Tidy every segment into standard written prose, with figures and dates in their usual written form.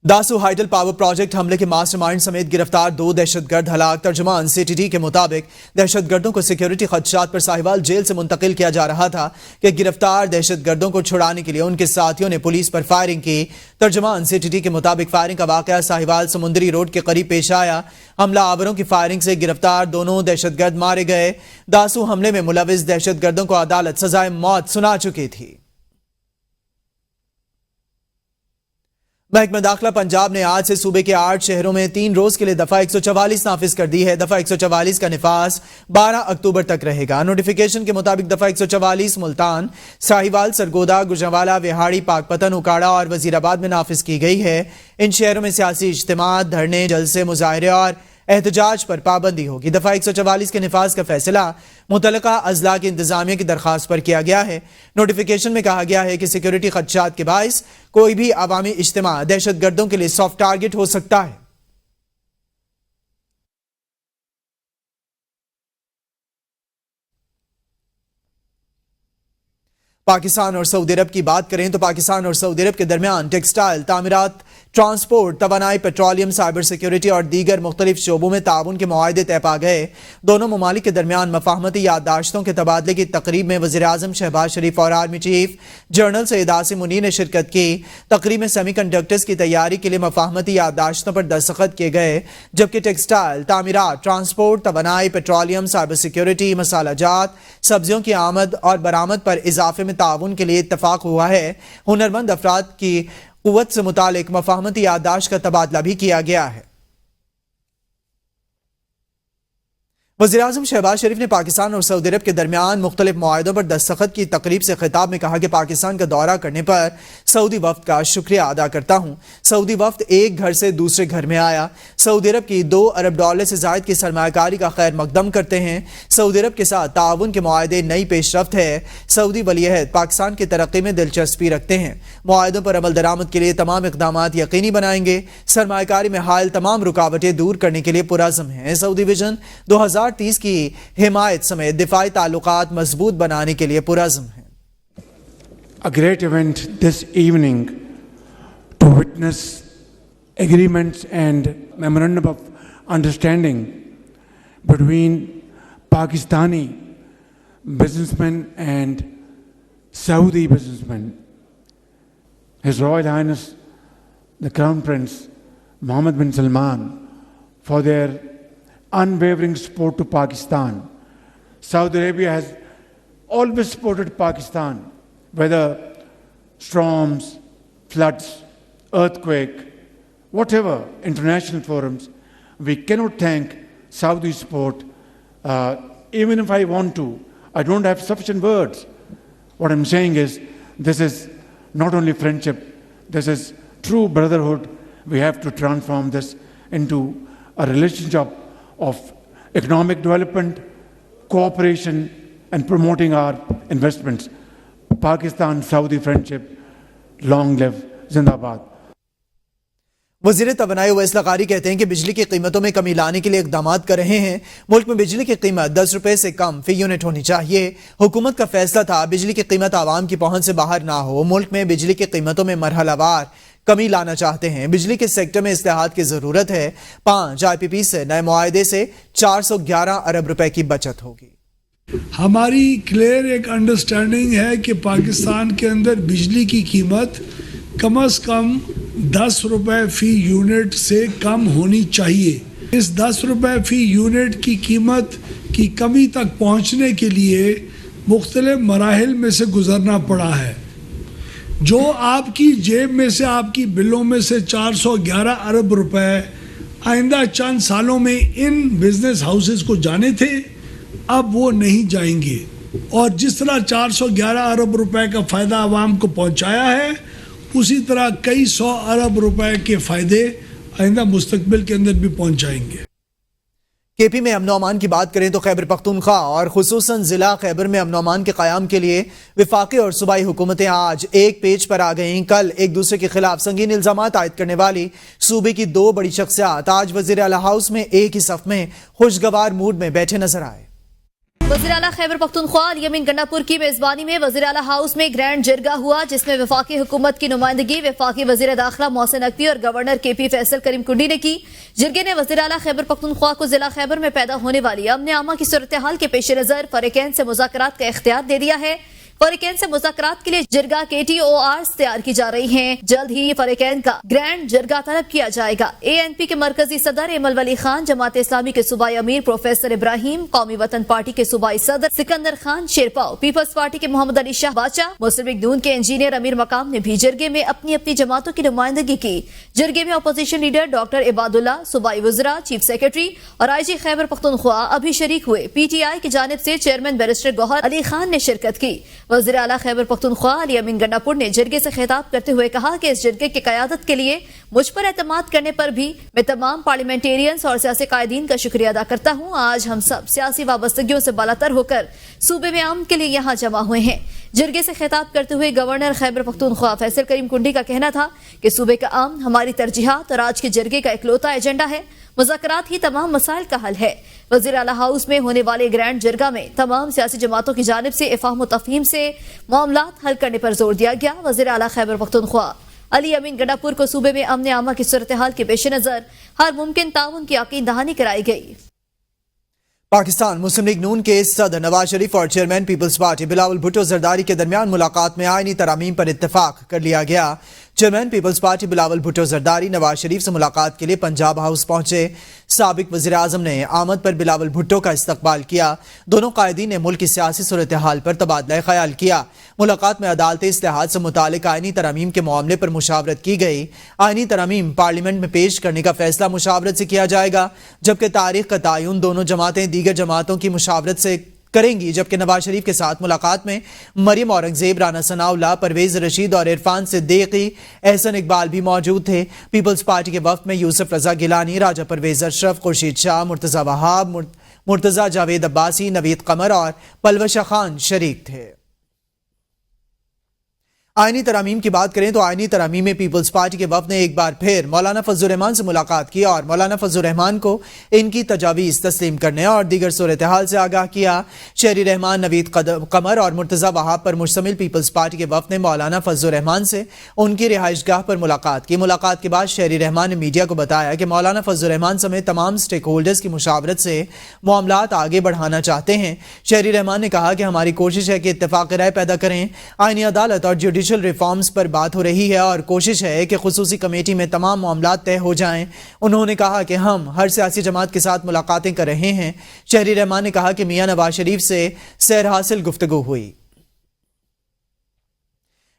Dasu hydel power project حملے کے master mind سمیت گرفتار 2 دہشت گرد ہلاک۔ ترجمان CTT کے مطابق دہشت گردوں کو سیکیورٹی خدشات پر ساہیوال جیل سے منتقل کیا جا رہا تھا کہ گرفتار دہشت گردوں کو چھڑانے کے لیے ان کے ساتھیوں نے پولیس پر فائرنگ کی۔ ترجمان CTT کے مطابق فائرنگ کا واقعہ ساہیوال سمندری روڈ کے قریب پیش آیا۔ حملہ آوروں کی فائرنگ سے گرفتار دونوں دہشت گرد مارے گئے۔ داسو حملے میں ملوث دہشت گردوں کو عدالت سزائے موت سنا چکی تھی۔ محکمہ داخلہ پنجاب نے آج سے صوبے کے 8 شہروں میں 3 روز کے لیے دفعہ 144 نافذ کر دی ہے۔ دفعہ 144 کا نفاذ 12 اکتوبر تک رہے گا۔ نوٹیفیکیشن کے مطابق دفعہ 144 ملتان، ساہیوال، سرگودا، گوجرانوالہ، وہاڑی، پاک پتن، اکاڑا اور وزیر آباد میں نافذ کی گئی ہے۔ ان شہروں میں سیاسی اجتماعات، دھرنے، جلسے، مظاہرے اور احتجاج پر پابندی ہوگی۔ دفعہ 144 کے نفاذ کا فیصلہ متعلقہ اضلاع کی انتظامیہ کی درخواست پر کیا گیا ہے۔ نوٹیفیکیشن میں کہا گیا ہے کہ سیکیورٹی خدشات کے باعث کوئی بھی عوامی اجتماع دہشت گردوں کے لیے سافٹ ٹارگٹ ہو سکتا ہے۔ پاکستان اور سعودی عرب کی بات کریں تو پاکستان اور سعودی عرب کے درمیان ٹیکسٹائل، تعمیرات، ٹرانسپورٹ، توانائی، پیٹرولیم، سائبر سیکیورٹی اور دیگر مختلف شعبوں میں تعاون کے معاہدے طے پا گئے۔ دونوں ممالک کے درمیان مفاہمتی یادداشتوں کے تبادلے کی تقریب میں وزیر اعظم شہباز شریف اور army chief general Syed Asim Munir نے شرکت کی۔ تقریب میں سیمی کنڈکٹرز کی تیاری کے لیے مفاہمتی یادداشتوں پر دستخط کیے گئے، جبکہ ٹیکسٹائل، تعمیرات، ٹرانسپورٹ، توانائی، پیٹرولیم، سائبر سیکیورٹی، مسالہ جات، سبزیوں کی آمد اور برآمد پر اضافے میں تعاون کے لیے اتفاق ہوا ہے۔ ہنرمند افراد کی قوت سے متعلق مفاہمتی یادداشت کا تبادلہ بھی کیا گیا ہے۔ وزیر اعظم شہباز شریف نے پاکستان اور سعودی عرب کے درمیان مختلف معاہدوں پر دستخط کی تقریب سے خطاب میں کہا کہ پاکستان کا دورہ کرنے پر سعودی وفد کا شکریہ ادا کرتا ہوں۔ سعودی وفد ایک گھر سے دوسرے گھر میں آیا۔ سعودی عرب کی $2 ارب سے زائد کی سرمایہ کاری کا خیر مقدم کرتے ہیں۔ سعودی عرب کے ساتھ تعاون کے معاہدے نئی پیش رفت ہے۔ سعودی ولی عہد پاکستان کی ترقی میں دلچسپی رکھتے ہیں۔ معاہدوں پر عمل درآمد کے لیے تمام اقدامات یقینی بنائیں گے۔ سرمایہ کاری میں حائل تمام رکاوٹیں دور کرنے کے لیے پرعزم ہیں۔ سعودی ویژن 2030 کی حمایت سمیت دفاعی تعلقات مضبوط بنانے کے لیے پرعزم ہیں۔ A great event this evening to witness agreements and memorandum of understanding between Pakistani businessmen and Saudi businessmen. His Royal Highness the Crown Prince Mohammed bin Salman for their unwavering support to Pakistan. Saudi Arabia has always supported Pakistan, whether storms, floods, earthquake, whatever international forums. We cannot thank Saudi support. Even if I want to, I don't have sufficient words. What I'm saying is, this is not only friendship, this is true brotherhood. We have to transform this into a relationship of economic development, cooperation, and promoting our investments. Pakistan-Saudi friendship, long live, Zindabad. وزیر توانائی اویس لغاری کہتے ہیں کہ بجلی کی قیمتوں میں کمی لانے کے لیے اقدامات کر رہے ہیں۔ ملک میں بجلی کی قیمت 10 روپے سے کم فی یونٹ ہونی چاہیے۔ حکومت کا فیصلہ تھا بجلی کی قیمت عوام کی پہنچ سے باہر نہ ہو۔ ملک میں بجلی کی قیمتوں میں مرحلہ وار کمی لانا چاہتے ہیں۔ بجلی کے سیکٹر میں اصلاحات کی ضرورت ہے۔ 5 IPP سے نئے معاہدے سے 411 ارب روپے کی بچت ہوگی۔ ہماری کلیئر ایک انڈرسٹینڈنگ ہے کہ پاکستان کے اندر بجلی کی قیمت کم از کم 10 روپے فی یونٹ سے کم ہونی چاہیے۔ اس 10 روپے فی یونٹ کی قیمت کی کمی تک پہنچنے کے لیے مختلف مراحل میں سے گزرنا پڑا ہے۔ جو آپ کی جیب میں سے، آپ کی بلوں میں سے 411 ارب روپے آئندہ چند سالوں میں ان بزنس ہاؤسز کو جانے تھے، اب وہ نہیں جائیں گے۔ اور جس طرح 411 ارب روپے کا فائدہ عوام کو پہنچایا ہے، اسی طرح کئی 100 ارب روپے کے فائدے آئندہ مستقبل کے اندر بھی پہنچائیں گے۔ کے پی میں امن و امان کی بات کریں تو خیبر پختونخوا اور خصوصاً ضلع خیبر میں امن و امان کے قیام کے لیے وفاقی اور صوبائی حکومتیں آج ایک پیج پر آ گئیں۔ کل ایک دوسرے کے خلاف سنگین الزامات عائد کرنے والی صوبے کی 2 بڑی شخصیات آج وزیر اعلیٰ ہاؤس میں ایک ہی صف میں خوشگوار موڈ میں بیٹھے نظر آئے۔ वज़ीर आला खैबर पख्तूनख्वा अली गंडापुर की मेजबानी में वज़ीर आला हाउस में ग्रैंड जरगा हुआ, जिसमें वफाकी हुकूमत की नुमाइंदगी वफाकी वज़ीर दाखिला मोहसिन नकवी और गवर्नर KP फैसल करीम कुंडी ने की। जरगे ने वज़ीर आला खैबर पख्तूनख्वा को जिला खैबर में पैदा होने वाली अमन आमा की सूरत हाल के पेश नज़र फरीकैन से मुज़ाकरात का इख्तियार दे दिया है। फरीकैन से मुज़ाकरात के लिए जरगा KTORs तैयार की जा रही हैं। जल्द ही फरीकैन का ग्रैंड जरगा तलब किया जाएगा। ANP के मरकजी सदर एमल वली खान, जमात इस्लामी के सूबाई अमीर प्रोफेसर इब्राहिम, कौमी वतन पार्टी के सूबाई सदर सिकंदर खान शेरपाव, पीपल्स पार्टी के मोहम्मद अली शाह बाचा, मुस्लिम लीग नून के इंजीनियर अमीर मकाम ने भी जरगे में अपनी अपनी जमातों की नुमाइंदगी की। जरगे में अपोजिशन लीडर डॉक्टर इबादुल्ला, सूबाई वज़रा, चीफ सेक्रेटरी और IG खैबर पख्तूनख्वा अभी शरीक हुए। PTI की जानिब से चेयरमैन बैरिस्टर गौहर अली खान ने शिरकत की। वज़ीर आला खैबर पख्तूनख्वा अली गंडापुर ने जरगे से खिताब करते हुए कहा कि इस जरगे की क़यादत के लिए मुझ पर एतमाद करने पर भी मैं तमाम पार्लियामेंटेरियंस और सियासी कायदीन का शुक्रिया अदा करता हूँ। आज हम सब सियासी वाबस्तगियों से बालातर होकर सूबे में अमन के लिए यहाँ जमा हुए हैं। जरगे से खिताब करते हुए गवर्नर खैबर पख्तूनख्वा फैसल करीम कुंडी का कहना था कि सूबे का अमन हमारी तरजीहात और आज के जरगे का इकलौता एजेंडा है। मुज़ाकरात ही तमाम मसाइल का हल है। वज़ीर आला हाउस में होने वाले ग्रैंड जरगा में तमाम सियासी जमातों की जानिब से इफ़ाहम व तफ़हीम से मामलात हल करने पर जोर दिया गया। वज़ीर आला खैबर पख्तूनख्वा अली गंडापुर को सूबे में अमन आमा की सूरत हाल के पेश नज़र हर मुमकिन ताउन की यकीन दहानी कराई गई। पाकिस्तान मुस्लिम लीग नून के सदर नवाज शरीफ और चेयरमैन पीपल्स पार्टी बिलावल भुट्टो जरदारी के दरमियान मुलाकात में आईनी तरामीम पर इत्तफाक कर लिया गया। चेयरमैन पीपल्स पार्टी बिलावल भुट्टो जरदारी नवाज शरीफ से मुलाकात के लिए पंजाब हाउस पहुंचे। साबिक वज़ीर आज़म ने आमद पर बिलावल भुट्टो का इस्तकबाल किया। दोनों कायदीन ने मुल्क की सियासी सूरत हाल पर तबादला ख्याल किया। मुलाकात में अदालती इस्तेहाद से मुतालिक आईनी तरामीम के मामले पर मुशावरत की गई। आईनी तरामीम पार्लियामेंट में पेश करने का फैसला मुशावरत से किया जाएगा, जबकि तारीख का तयन दोनों जमातें दीगर जमातों की मुशावरत से करेंगी। जबकि नवाज शरीफ के साथ मुलाकात में मरियम औरंगजेब, राना सनाउल्लाह, परवेज रशीद और इरफान सिद्दीकी, एहसन इकबाल भी मौजूद थे। पीपल्स पार्टी के वफ्द में यूसुफ रजा गिलानी, राजा परवेज अशरफ, खुर्शीद शाह, मुर्तज़ा वहाब, मुर्तज़ा जावेद अब्बासी, नवीद कमर और पलवशा खान शरीक थे। आईनी तरामीम की बात करें तो आईनी तरामीम में पीपल्स पार्टी के वफ्द ने एक बार फिर मौलाना फजलुर रहमान से मुलाकात की और मौलाना फजलुर रहमान को इनकी तजावीज़ तस्लीम करने और दीगर सूरत हाल से आगाह किया। शहरी रहमान, नवीद कमर और मुर्तज़ा वहाब पर मुश्तमिल पीपल्स पार्टी के वफ्द ने मौलाना फजलुर रहमान से उनकी रिहाइश गाह पर मुलाकात की। मुलाकात के बाद शहरी रहमान ने मीडिया को बताया कि मौलाना फजलुर रहमान समेत तमाम स्टेक होल्डर्स की मुशावरत से मामलात आगे बढ़ाना चाहते हैं। शहरी रहमान ने कहा कि हमारी कोशिश है कि इत्तेफाक राय पैदा करें। आईनी अदालत और जुडिशल रिफॉर्म्स पर बात हो रही है और कोशिश है कि खुसूसी कमेटी में तमाम मामलात तय हो जाएं। उन्होंने कहा कि हम हर सियासी जमात के साथ मुलाकातें कर रहे हैं। शहरी रहमान ने कहा कि मियां नवाज शरीफ से सैर हासिल गुफ्तगू हुई।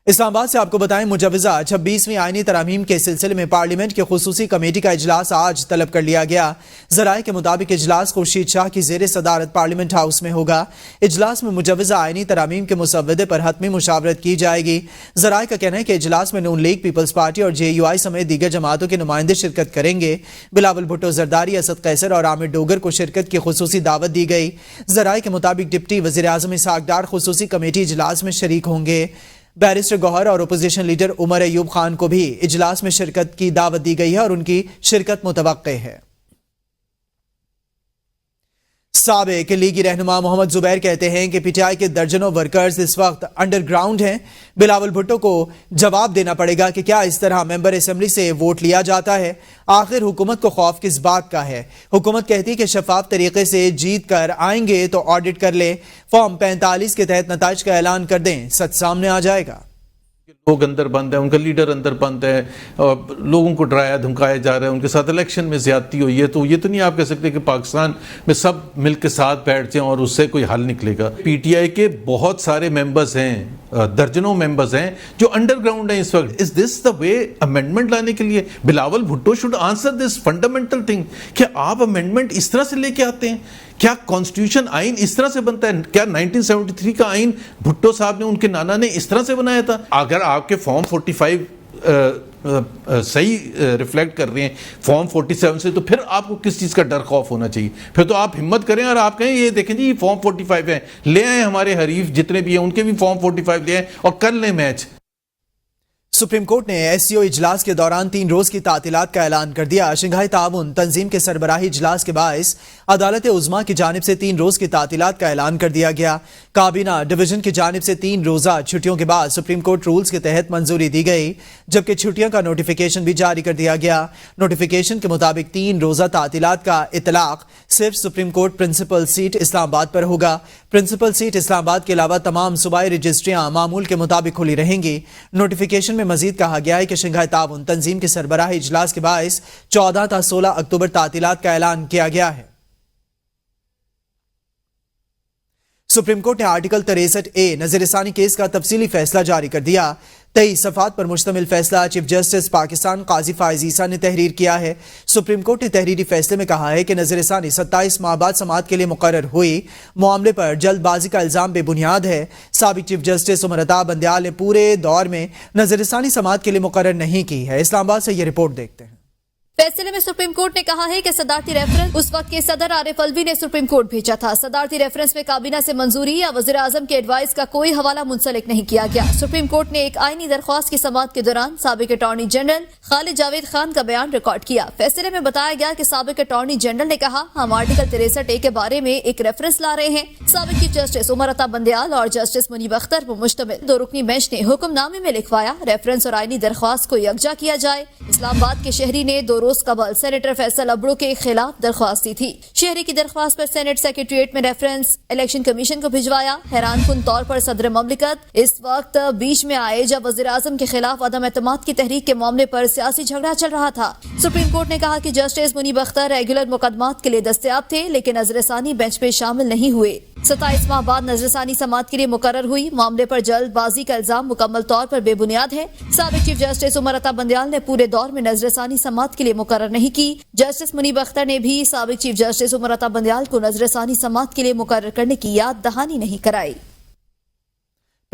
इस्लामाबाद से आपको बताएं, मुजवजा 26वीं आईनी तरामीम के सिलसिले में पार्लियामेंट की खुसूसी कमेटी का इजलास आज तलब कर लिया गया। ज़राए के मुताबिक इजलास खुर्शीद शाह की ज़ेर सदारत पार्लियामेंट हाउस में होगा। इजलास में मुजवजा आईनी तरामीम के मुसवदे पर हतमी मुशावरत की जाएगी। ज़राए का कहना है कि इजलास में नून लीग, पीपल्स पार्टी और JUI समेत दीगर जमातों के नुमाइंदे शिरकत करेंगे। बिलावल भुट्टो जरदारी, असद कैसर और आमिर डोगर को शिरकत की खुसूसी दावत दी गई। ज़राए के मुताबिक डिप्टी वज़ीर आज़म इसहाक डार खुसूसी कमेटी इजलास में शरीक होंगे। बैरिस्टर गौहर और अपोजिशन लीडर उमर अयूब खान को भी इजलास में शिरकत की दावत दी गई है और उनकी शिरकत मुतवक्के है। साबिक लीगी रहनुमा मोहम्मद जुबैर कहते हैं कि PTI के दर्जनों वर्कर्स इस वक्त अंडरग्राउंड हैं। बिलावल भुट्टो को जवाब देना पड़ेगा कि क्या इस तरह मेंबर असेंबली से वोट लिया जाता है। आखिर हुकूमत को खौफ किस बात का है? हुकूमत कहती है कि शफाफ तरीके से जीत कर आएंगे तो ऑडिट कर ले, फॉर्म 45 के तहत नताइज का ऐलान कर दें, सच सामने आ जाएगा। लोग अंदर बंद है, उनका लीडर अंदर बंद है और लोगों को डराया धमकाया जा रहा है, उनके साथ इलेक्शन में ज्यादती हुई है। तो ये तो नहीं आप कह सकते कि पाकिस्तान में सब मिल के साथ बैठ जाएं और उससे कोई हल निकलेगा। PTI के बहुत सारे मेंबर्स हैं, दर्जनों मेंबर्स हैं जो अंडरग्राउंड हैं इस वक्त। Is this the way amendment लाने के लिए? Bilawal Bhutto should answer this fundamental thing. क्या आप अमेंडमेंट इस तरह से लेके आते हैं? क्या कॉन्स्टिट्यूशन आइन इस तरह से बनता है? क्या 1973 का आइन भुट्टो साहब ने, उनके नाना ने इस तरह से बनाया था? अगर आपके फॉर्म 45 सही रिफ्लेक्ट कर रहे हैं फॉर्म 47 से, तो फिर आपको किस चीज़ का डर खौफ होना चाहिए? फिर तो आप हिम्मत करें और आप कहें ये देखें जी फॉर्म 45 है, ले आए हमारे हरीफ जितने भी हैं उनके भी फॉर्म 45 ले आए और कर लें मैच। सुप्रीम कोर्ट ने एससीओ इजलास के दौरान 3 रोज की तातीलात का ऐलान कर दिया। शंघाई ताउन तंजीम के सरबराही इजलास के बायस अदालत उज़्मा की जानिब से 3 रोज की तातीलात का ऐलान कर दिया गया। काबीना डिवीजन की जानिब से 3 रोजा छुट्टियों के बाद सुप्रीम कोर्ट रूल्स के तहत मंजूरी दी गई, जबकि छुट्टियों का नोटिफिकेशन भी जारी कर दिया गया। नोटिफिकेशन के मुताबिक 3 रोजा तातीलात का इतलाक सिर्फ supreme court principal seat Islamabad पर होगा। प्रिंसिपल सीट इस्लामाबाद के अलावा तमाम सूबाई रजिस्ट्रियां मामूल के मुताबिक खुली रहेंगी। नोटिफिकेशन में मजीद कहा गया है कि शंघाई ताउन तंजीम के सरबराही इजलास के बायस 14 ta 16 अक्टूबर तातीलात का ऐलान किया गया है। सुप्रीम कोर्ट ने आर्टिकल 63A नजरसानी केस का तफसीली फैसला जारी कर दिया। 23 सफ़ात पर मुश्तमिल फैसला चीफ जस्टिस पाकिस्तान काजी फायज ईसा ने तहरीर किया है। सुप्रीम कोर्ट ने तहरीरी फैसले में कहा है कि नजरसानी 27 माह बाद समाअत के लिए मुकर्रर हुई मामले पर जल्दबाजी का इल्जाम बेबुनियाद है। साबिक चीफ जस्टिस उमर अता बंदयाल ने पूरे दौर में नजरसानी समाअत के लिए मुकर्रर नहीं की है। इस्लामाबाद से ये रिपोर्ट देखते हैं। फैसले में सुप्रीम कोर्ट ने कहा है कि सदारती रेफरेंस उस वक्त के सदर आरिफ अलवी ने सुप्रीम कोर्ट भेजा था। सदारती रेफरेंस में काबीना से मंजूरी या वज़ीर आज़म के एडवाइस का कोई हवाला मुंसलिक नहीं किया गया। सुप्रीम कोर्ट ने एक आईनी दरख्वास्त की समाअत के दौरान साबिक अटॉर्नी जनरल खालिद जावेद खान का बयान रिकॉर्ड किया। फैसले में बताया गया कि साबिक अटॉर्नी जनरल ने कहा, हम आर्टिकल 63A के बारे में एक रेफरेंस ला रहे हैं। साबिक चीफ जस्टिस उमर अता बंदयाल और जस्टिस मुनीब अख्तर पर मुश्तमिल 2 रुकनी बेंच ने हुक्मनामे में लिखवाया, रेफरेंस और आईनी दरख्वास्त को यकजा किया जाए। इस्लामाबाद के शहरी ने 2 रोज कबल सेनेटर फैसल अबड़ो के खिलाफ दरख्वास्त दी थी। शहरी की दरख्वास्त पर सेनेट सेक्रेटरीट में रेफरेंस इलेक्शन कमीशन को भिजवाया। हैरानकुन तौर पर सदर ममलिकत इस वक्त बीच में आए जब वज़ीर आज़म के खिलाफ अदम एतमाद की तहरीक के मामले पर सियासी झगड़ा चल रहा था। सुप्रीम कोर्ट ने कहा कि जस्टिस मुनीब अख्तर रेगुलर मुकदमात के लिए दस्तयाब थे, लेकिन नजरसानी बेंच पे शामिल नहीं हुए। 27 माह बाद नजरसानी समाअत के लिए मुकर्रर हुई मामले पर जल्दबाजी का इल्जाम मुकम्मल तौर पर बेबुनियाद है। साबिक चीफ जस्टिस उमर अता बंदयाल ने पूरे दौर में नजरसानी समाअत के लिए मुकर्रर नहीं की। जस्टिस मुनीब अख्तर ने भी साबिक चीफ जस्टिस उमर अता बंदयाल को नजरसानी समाअत के लिए मुकर्रर करने की याद दहानी नहीं कराई।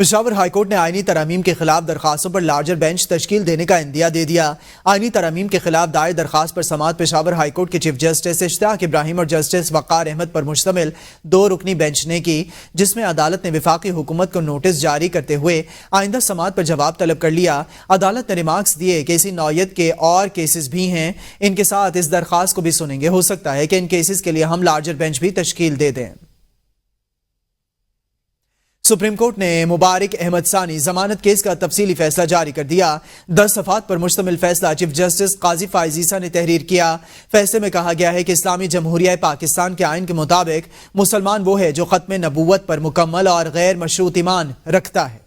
पेशावर हाईकोर्ट ने आईनी तरमीम के खिलाफ दरखास्तों पर लार्जर बेंच तश्कील देने का इंदिया दे दिया। आईनी तरमीम के खिलाफ दायर दरखास्त पर समाअत पेशावर हाईकोर्ट के चीफ जस्टिस इश्तियाक इब्राहिम और जस्टिस वक़ार अहमद पर मुश्तमिल 2 रुकनी बेंच ने की, जिसमें अदालत ने वफाकी हुकूमत को नोटिस जारी करते हुए आइंदा समाअत पर जवाब तलब कर लिया। अदालत ने रिमार्क्स दिए कि इसी नौयत के और केसेस भी हैं, इनके साथ इस दरखास्त को भी सुनेंगे। हो सकता है कि इन केसेस के लिए हम लार्जर बेंच भी तश्कील दे दें। सुप्रीम कोर्ट ने मुबारक अहमद सानी जमानत केस का तफसीली फैसला जारी कर दिया। 10 सफ़ात पर मुश्तमिल फैसला चीफ जस्टिस काजी फायज ईसा ने तहरीर किया। फैसले में कहा गया है कि इस्लामी जमहूरिया पाकिस्तान के आइन के मुताबिक मुसलमान वो है जो खत्म नबूवत पर मुकम्मल और गैर मशरूत ईमान रखता है।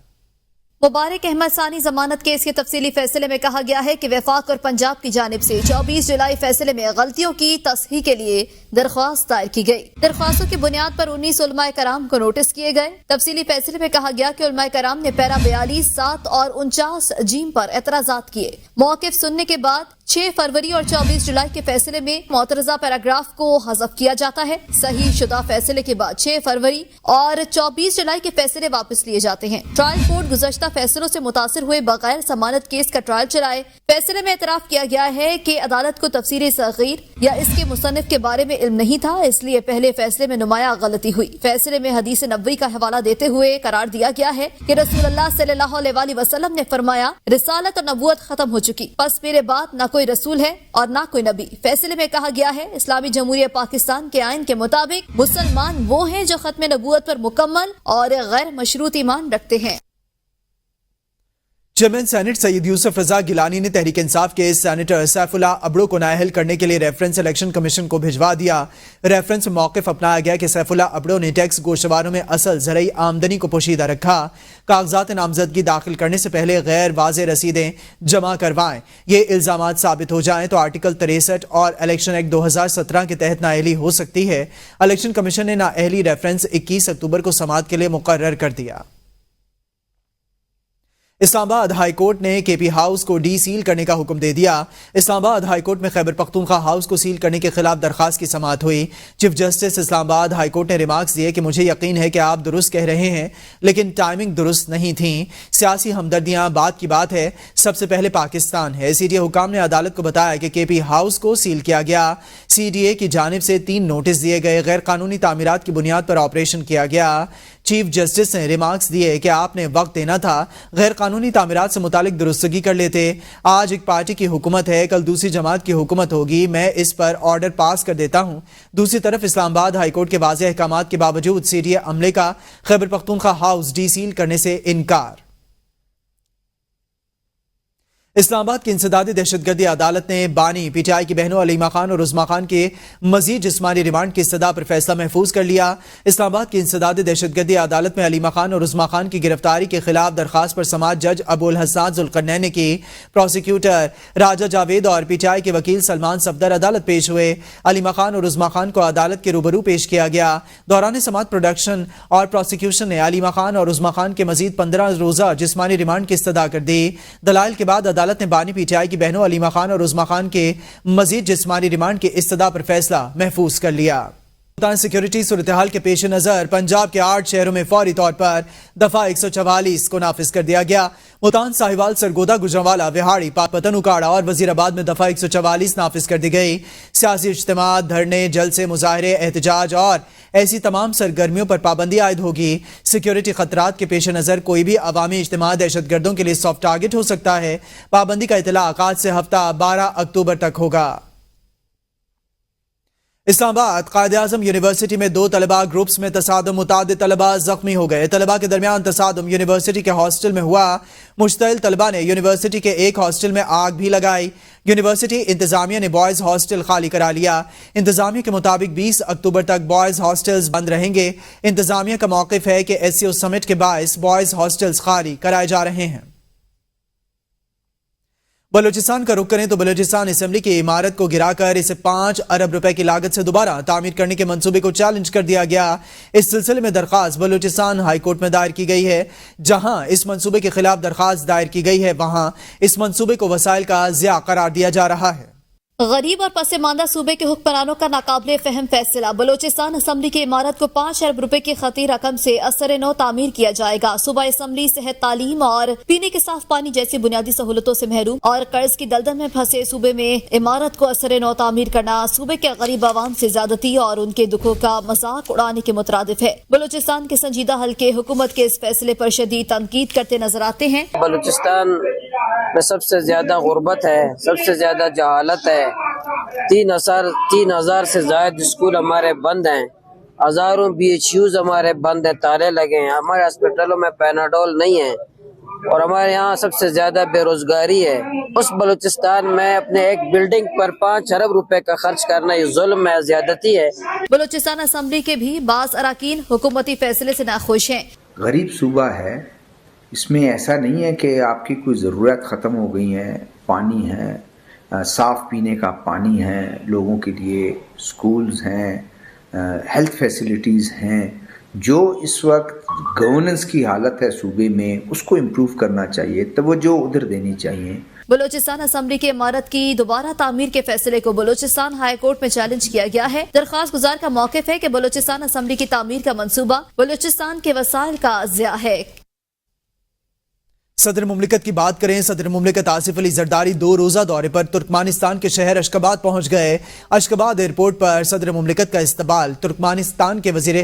मुबारक अहमद सानी जमानत केस के तफसीली फैसले में कहा गया है कि वफाक और पंजाब की जानिब से 24 जुलाई फैसले में गलतियों की तस्हीह के लिए दरख्वास्त दायर की गई। दरख्वास्तों की बुनियाद पर 19 उलमाए कराम को नोटिस किए गए। तफसीली फैसले में कहा गया कि उलमाए कराम ने पैरा 42, 7 और 49 जीम पर एतराजात किए। मौक़िफ़ सुनने के बाद 6 फरवरी और 24 जुलाई के फैसले में मोतरज़ा पैराग्राफ को हज़फ किया जाता है। सही शुदा फैसले के बाद 6 फरवरी और 24 जुलाई के फैसले वापस लिए जाते हैं। ट्रायल कोर्ट गुज़श्ता फैसलों से मुतासिर हुए बगैर जमानत केस का ट्रायल चलाए। फैसले में एतराफ किया गया है कि अदालत को तफसीर सगीर या इसके मुसन्निफ के बारे में इल्म नहीं था, इसलिए पहले फैसले में नुमाया गलती हुई। फैसले में हदीस नबवी का हवाला देते हुए करार दिया गया है कि रसूलुल्लाह सल्लल्लाहु अलैहि वसल्लम ने फरमाया, रिसालत और नबूवत खत्म हो चुकी, बस मेरे बाद न कोई रसूल है और ना कोई नबी। फैसले में कहा गया है, इस्लामी जमहूरिया पाकिस्तान के आइन के मुताबिक मुसलमान वो हैं जो खत्म नबूवत पर मुकम्मल और गैर मशरूत ईमान रखते हैं। चेयरमैन सेनेट सईद यूसुफ रजा गिलानी ने तहरीक इंसाफ के सेनेटर सैफुल्लाह अबड़ो को नाअहल करने के लिए रेफरेंस इलेक्शन कमीशन को भिजवा दिया। रेफरेंस में मौक़िफ़ अपनाया गया कि सैफुल्लाह अबड़ो ने टैक्स गोशवारों में असल ज़रई आमदनी को पोशीदा रखा, कागजात नामजदगी दाखिल करने से पहले गैर वाज़े रसीदें जमा करवाएं। ये इल्ज़ामात साबित हो जाएं तो आर्टिकल 63 और इलेक्शन एक्ट 2017 के तहत नाअहली हो सकती है। इलेक्शन कमीशन ने नाअहली रेफरेंस 21 अक्टूबर को समाअत के लिए मुकर्रर कर दिया। इस्लामाबाद हाई कोर्ट ने केपी हाउस को डी सील करने का हुक्म दे दिया। इस्लामाबाद हाई कोर्ट में खैबर पख्तूनख्वा हाउस को सील करने के खिलाफ दरखास्त की समाअत हुई। Chief justice Islamabad high court ने रिमार्क्स दिए कि मुझे यकीन है कि आप दुरुस्त कह रहे हैं, लेकिन टाइमिंग दुरुस्त नहीं थी। सियासी हमदर्दियां बात की बात है, सबसे पहले पाकिस्तान है। सीडीए हुकाम ने अदालत को बताया कि केपी हाउस को सील किया गया। सीडीए की जानिब से 3 नोटिस दिए गए, गैर कानूनी तामीरात की बुनियाद पर ऑपरेशन किया गया। चीफ जस्टिस ने रिमार्क्स दिए कि आपने वक्त देना था, गैर कानूनी तामीरात से मुतालिक दुरुस्तगी कर लेते। आज एक पार्टी की हुकूमत है, कल दूसरी जमात की हुकूमत होगी, मैं इस पर ऑर्डर पास कर देता हूं। दूसरी तरफ इस्लामाबाद हाईकोर्ट के वाज़ेह अहकामात के बावजूद सीरिया अमले का खैबर पख्तूनख्वा हाउस डीसील करने से इनकार। इस्लामाबाद की इंसदादी दहशतगर्दी अदालत ने बानी पीटीआई की बहनों अलीमा खान और उज़मा खान के मजीद जिस्मानी रिमांड की इस्तदा पर फैसला महफूज कर लिया। इस्लामाबाद की इंसदादी दहशतगर्दी अदालत में अलीमा खान और उज़मा खान की गिरफ्तारी के खिलाफ दरखास्त पर समाअत जज अबुल हसन जुल्करनैन ने की। प्रोसिक्यूटर राजा जावेद और पीटीआई के वकील सलमान सफदर अदालत पेश हुए। अलीमा खान और उज़मा खान को अदालत के रूबरू पेश किया गया। दौरान समाअत प्रोडक्शन और प्रोसिक्यूशन ने अलीमा खान और उज़मा खान के मजीद 15 रोज़ा जिस्मानी रिमांड की इस्तदा कर दी। दलाइल के बाद अदालत ने बानी पीटीआई की बहनों अलीमा खान और उज़मा खान के मजीद जिस्मानी रिमांड की इस्तदा पर फैसला महफूज कर लिया। सिक्योरिटी सूरत हाल के पेश नजर पंजाब के 8 शहरों में फौरी तौर पर दफा 144 को नाफिज कर दिया गया। मुल्तान, साहिवाल, सरगोदा, गुजरांवाला, विहाड़ी, पाकपतन, उकाड़ा और वजीराबाद में दफा 144 नाफिज कर दी गई। सियासी इज्तिमा, धरने, जलसे, मुजाहरे, एहतजाज और ऐसी तमाम सरगर्मियों पर पाबंदी आयद होगी। सिक्योरिटी खतरात के पेश नजर कोई भी अवामी इज्तिमा दहशतगर्दों के लिए सॉफ्ट टारगेट हो सकता है। पाबंदी का इतलाक आज से हफ्ता 12 अक्टूबर तक होगा। इस्लामाबाद कायद-ए-आज़म यूनिवर्सिटी में 2 तलबा ग्रुप्स में तसादुम, मुतादिद तलबा जख्मी हो गए। तलबा के दरमियान तसादुम यूनिवर्सिटी के हॉस्टल में हुआ। मुश्तइल तलबा ने यूनिवर्सिटी के एक हॉस्टल में आग भी लगाई। यूनिवर्सिटी इंतजामिया ने बॉयज हॉस्टल खाली करा लिया। इंतजामिया के मुताबिक 20 अक्टूबर तक बॉयज हॉस्टल्स बंद रहेंगे। इंतजामिया का मौक़िफ़ है कि SCO समिट के बायस बॉयज हॉस्टल्स खाली कराए जा रहे हैं। बलूचिस्तान का रुख करें तो बलूचिस्तान असेंबली की इमारत को गिराकर इसे 5 अरब रुपए की लागत से दोबारा तामीर करने के मंसूबे को चैलेंज कर दिया गया। इस सिलसिले में दरखास्त बलूचिस्तान हाई कोर्ट में दायर की गई है। जहां इस मंसूबे के खिलाफ दरखास्त दायर की गई है, वहां इस मंसूबे को वसाइल का ज़िया करार दिया जा रहा है। गरीब और पसमानदा सूबे के हुक्मरानों का नाकाबिले फहम फैसला। बलोचिस्तान असम्बली की इमारत को 5 अरब रुपए की खती रकम से असर नौ तामीर किया जाएगा। सूबा असम्बली सेहत, तालीम और पीने के साफ पानी जैसी बुनियादी सहूलतों से महरूम और कर्ज की दलदल में फंसे सूबे में इमारत को असर नौ तामीर करना सूबे के गरीब आवाम से ज्यादती और उनके दुखों का मजाक उड़ाने के मुतरादिफ है। बलोचिस्तान के संजीदा हल्के हुकूमत के इस फैसले पर शदीद तनकीद करते नजर आते हैं। बलूचिस्तान में सबसे ज्यादा गुर्बत है, सबसे ज्यादा जहालत है। 3,000 से ज्यादा स्कूल हमारे बंद हैं, हजारों BHUs हमारे बंद हैं, ताले लगे हैं। हमारे हॉस्पिटलों में पैनाडोल नहीं है और हमारे यहाँ सबसे ज्यादा बेरोजगारी है। उस बलूचिस्तान में अपने एक बिल्डिंग पर 5 अरब रुपए का खर्च करना ये जुल्म है, ज्यादती है। बलूचिस्तान असम्बली के भी बाज़ अरकान हुकूमती फैसले से नाखुश हैं। गरीब सूबा है, इसमें ऐसा नहीं है कि आपकी कोई ज़रूरत ख़त्म हो गई है। पानी है, साफ़ पीने का पानी है, लोगों के लिए स्कूल्स हैं, हेल्थ फैसिलिटीज़ हैं। जो इस वक्त गवर्नेंस की हालत है सूबे में, उसको इम्प्रूव करना चाहिए, तवज्जो उधर देनी चाहिए। बलूचिस्तान असम्बली की इमारत की दोबारा तामीर के फैसले को बलूचिस्तान हाई कोर्ट में चैलेंज किया गया है। दरखास्त गुजार का मौक़िफ़ है कि बलूचिस्तान असम्बली की तामीर का मंसूबा बलूचिस्तान के वसाइल का ज़िया है। सदर मुमलिकत की बात करें, सदर मुमलिकत आसिफ अली जरदारी 2 रोज़ा दौरे पर तुर्कमानिस्तान के शहर अशकाबाद पहुंच गए। अशकाबाद एयरपोर्ट पर सदर मुमलिकत का इस्तकबाल तुर्कमानिस्तान के वज़ीर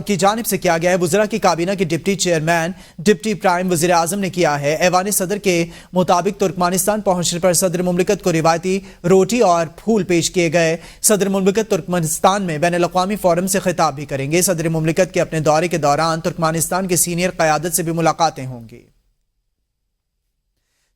की जानिब से किया गया है। वज़रा की काबीना के डिप्टी चेयरमैन डिप्टी प्राइम वज़ीर आज़म ने किया है। ऐवान सदर के मुताबिक तुर्कमानिस्तान पहुंचने पर सदर मुमलिकत को रिवायती रोटी और फूल पेश किए गए। सदर मुमलिकत तुर्कमानिस्तान में बैन अल-अक़वामी फोरम से खिताब भी करेंगे। सदर मुमलिकत के अपने दौरे के दौरान तुर्कमानिस्तान के सीनियर क़यादत से भी मुलाकातें होंगी।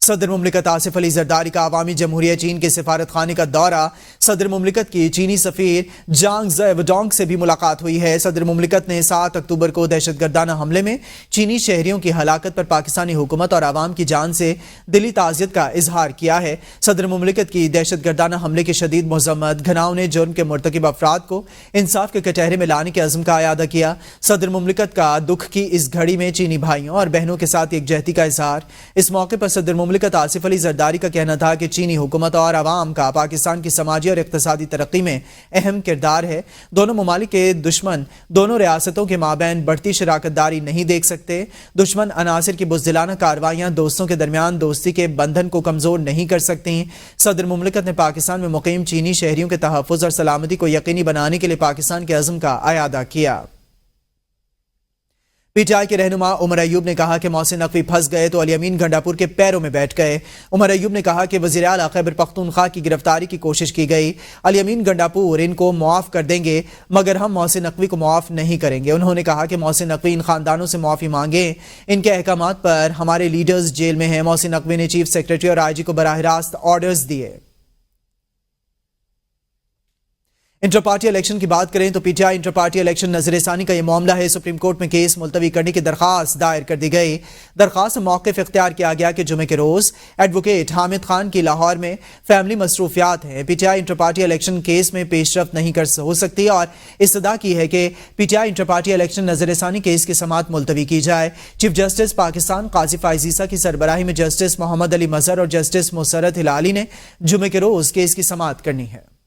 सदर मुमलिकत आसिफ अली जरदारी का अवामी जमहूरिया चीन के सिफारत खाने का दौरा। सदर मुमलिकत की चीनी सफीर जांग ज़े वेडोंग से भी मुलाकात हुई है। सदर मुमलिकत ने 7 अक्टूबर को दहशतगर्दाना हमले में चीनी शहरियों की हलाकत पर पाकिस्तानी हुकूमत और आवाम की जान से दिली ताज़ियत का इजहार किया है। सदर मुमलिकत की दहशतगर्दाना हमले की शदीद मज़म्मत, घनाव ने जुर्म के मुर्तकिब अफराद को इंसाफ के कटहरे में लाने के अज़्म का अयादा किया। सदर मुमलिकत का दुख की इस घड़ी में चीनी भाइयों और बहनों के साथ एकजहती का इजहार। इस मौके पर सदर मुमलिकत आसिफ अली जरदारी का कहना था कि चीनी हुकूमत और आवाम का पाकिस्तान की समाजी और इक़्तिसादी तरक्की में अहम किरदार है। दोनों ममालिक के दुश्मन दोनों रियासतों के माबैन बढ़ती शराकतदारी नहीं देख सकते। दुश्मन अनासिर की बुज़दिलाना कार्रवाइयाँ दोस्तों के दरमियान दोस्ती के बंधन को कमज़ोर नहीं कर सकती। सदर मुमलिकत ने पाकिस्तान में मुक़ीम चीनी शहरियों के तहफ़्फ़ुज़ और सलामती को यकीनी बनाने के लिए पाकिस्तान के अज़्म का अयादा किया। PTI के रहनुमा उमर अयूब ने कहा कि मोहसिन नकवी फंस गए तो अली-अमीन गंडापुर के पैरों में बैठ गए। उमर अयूब ने कहा कि वज़ीर आला खैबर पख्तूनख्वा की गिरफ्तारी की कोशिश की गई। अली-अमीन गंडापुर इनको मुआफ़ कर देंगे मगर हम मोहसिन नकवी को मुआफ़ नहीं करेंगे। उन्होंने कहा कि मोहसिन नकवी इन खानदानों से मुआफ़ी मांगे, इनके अहकामात पर हमारे लीडर्स जेल में हैं। मोहसिन नकवी ने चीफ सेक्रेटरी और IG को बराह रास्त ऑर्डर्स दिए। इंटर पार्टी इलेक्शन की बात करें तो PTI इंटर पार्टी इलेक्शन नजरसानी का ये मामला है। सुप्रीम कोर्ट में केस मुलतवी करने की दरखास्त दायर कर दी गई। दरखास्त में मौक़िफ़ इख्तियार किया गया कि जुमे के रोज़ एडवोकेट हामिद खान की लाहौर में फैमिली मसरूफियात हैं। PTI inter party election case में पेशरफ्त नहीं हो सकती और इस्तदा की है कि PTI इंटर पार्टी इलेक्शन नजरसानी केस की समाअत मुलतवी की जाए। चीफ जस्टिस पाकिस्तान काजी फाइजीसा की सरबराही में जस्टिस मोहम्मद अली मजहर और जस्टिस मुसरत हिलाली ने जुमे के रोज़ केस की समाअत करनी है।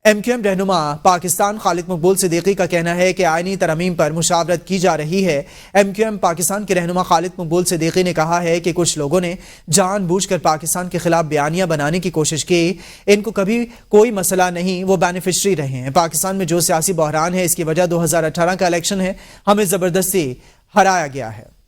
MQM रहनुमा पाकिस्तान खालिद मकबूल सिद्दीकी का कहना है कि आईनी तरमीम पर मुशावरत की जा रही है। MQM पाकिस्तान के रहनुमा खालिद मकबूल सिद्दीकी ने कहा है कि कुछ लोगों ने जानबूझकर पाकिस्तान के खिलाफ बयानियां बनाने की कोशिश की। इनको कभी कोई मसला नहीं, वो बेनिफिशरी रहे हैं। पाकिस्तान में जो सियासी बहरान है इसकी वजह 2018 का इलेक्शन है, हमें जबरदस्ती हराया गया है।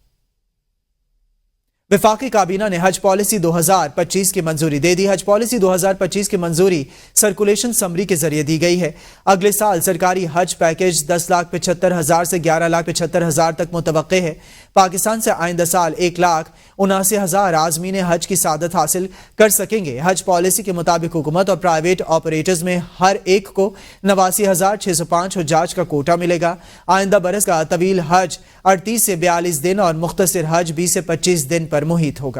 वफाकी काबीना ने हज पॉलिसी 2025 की मंजूरी दे दी। हज पॉलिसी 2025 की मंजूरी सर्कुलेशन समरी के जरिए दी गई है। अगले साल सरकारी हज पैकेज 10,75,000 से 11,75,000 तक मुतवक्के है। पाकिस्तान से आइंदा साल 1,79,000 आज़मीन हज की सादत हासिल कर सकेंगे। हज पॉलिसी के मुताबिक हुकूमत और प्राइवेट ऑपरेटर्स में हर एक को 89,605 हुज्जाज का कोटा मिलेगा। आइंदा बरस का तवील हज 38 से 42 दिन और मुख्तसर हज 20 से 25 दिन पर मुहित होगा।